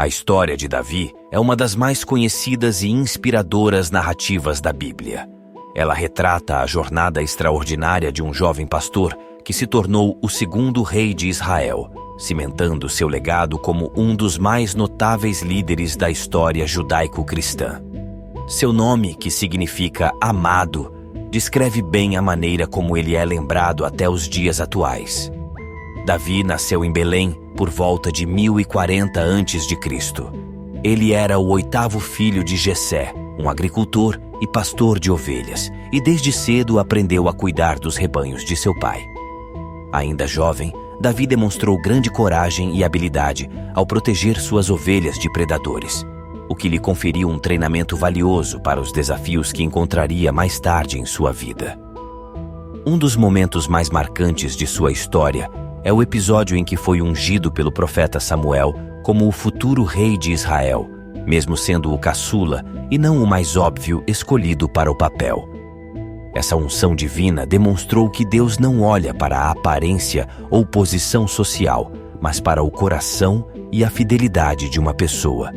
A história de Davi é uma das mais conhecidas e inspiradoras narrativas da Bíblia. Ela retrata a jornada extraordinária de um jovem pastor que se tornou o segundo rei de Israel, cimentando seu legado como um dos mais notáveis líderes da história judaico-cristã. Seu nome, que significa amado, descreve bem a maneira como ele é lembrado até os dias atuais. Davi nasceu em Belém por volta de 1040 a.C. Ele era o 8º filho de Jessé, um agricultor e pastor de ovelhas, e desde cedo aprendeu a cuidar dos rebanhos de seu pai. Ainda jovem, Davi demonstrou grande coragem e habilidade ao proteger suas ovelhas de predadores, o que lhe conferiu um treinamento valioso para os desafios que encontraria mais tarde em sua vida. Um dos momentos mais marcantes de sua história é o episódio em que foi ungido pelo profeta Samuel como o futuro rei de Israel, mesmo sendo o caçula e não o mais óbvio escolhido para o papel. Essa unção divina demonstrou que Deus não olha para a aparência ou posição social, mas para o coração e a fidelidade de uma pessoa.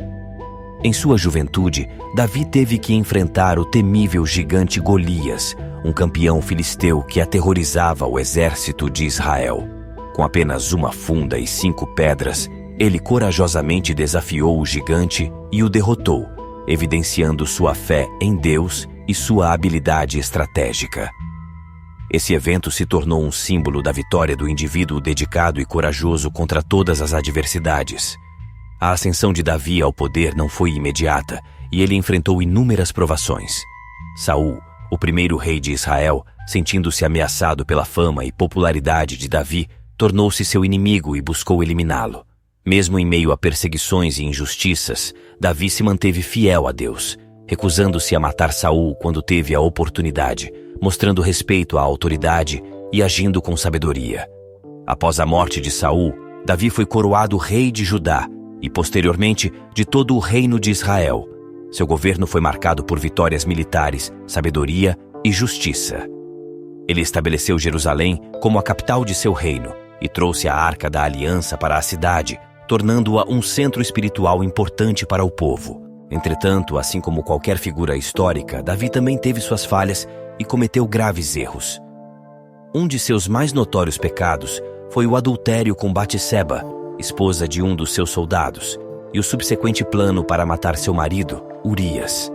Em sua juventude, Davi teve que enfrentar o temível gigante Golias, um campeão filisteu que aterrorizava o exército de Israel. Com apenas uma funda e 5 pedras, ele corajosamente desafiou o gigante e o derrotou, evidenciando sua fé em Deus e sua habilidade estratégica. Esse evento se tornou um símbolo da vitória do indivíduo dedicado e corajoso contra todas as adversidades. A ascensão de Davi ao poder não foi imediata e ele enfrentou inúmeras provações. Saul, o primeiro rei de Israel, sentindo-se ameaçado pela fama e popularidade de Davi, tornou-se seu inimigo e buscou eliminá-lo. Mesmo em meio a perseguições e injustiças, Davi se manteve fiel a Deus, recusando-se a matar Saul quando teve a oportunidade, mostrando respeito à autoridade e agindo com sabedoria. Após a morte de Saul, Davi foi coroado rei de Judá e, posteriormente, de todo o reino de Israel. Seu governo foi marcado por vitórias militares, sabedoria e justiça. Ele estabeleceu Jerusalém como a capital de seu reino e trouxe a Arca da Aliança para a cidade, tornando-a um centro espiritual importante para o povo. Entretanto, assim como qualquer figura histórica, Davi também teve suas falhas e cometeu graves erros. Um de seus mais notórios pecados foi o adultério com Batseba, esposa de um dos seus soldados, e o subsequente plano para matar seu marido, Urias.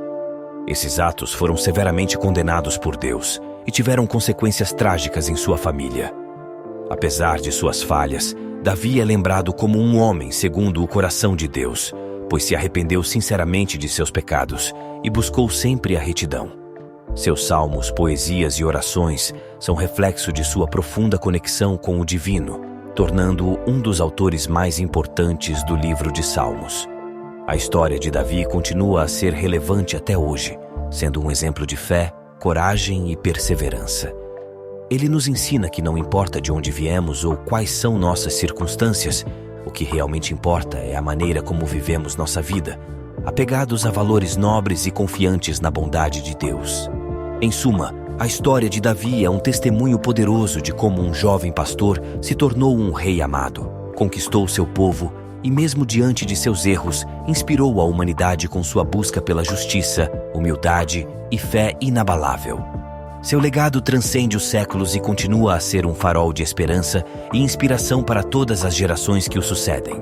Esses atos foram severamente condenados por Deus e tiveram consequências trágicas em sua família. Apesar de suas falhas, Davi é lembrado como um homem segundo o coração de Deus, pois se arrependeu sinceramente de seus pecados e buscou sempre a retidão. Seus salmos, poesias e orações são reflexo de sua profunda conexão com o divino, tornando-o um dos autores mais importantes do livro de Salmos. A história de Davi continua a ser relevante até hoje, sendo um exemplo de fé, coragem e perseverança. Ele nos ensina que não importa de onde viemos ou quais são nossas circunstâncias, o que realmente importa é a maneira como vivemos nossa vida, apegados a valores nobres e confiantes na bondade de Deus. Em suma, a história de Davi é um testemunho poderoso de como um jovem pastor se tornou um rei amado, conquistou seu povo e, mesmo diante de seus erros, inspirou a humanidade com sua busca pela justiça, humildade e fé inabalável. Seu legado transcende os séculos e continua a ser um farol de esperança e inspiração para todas as gerações que o sucedem.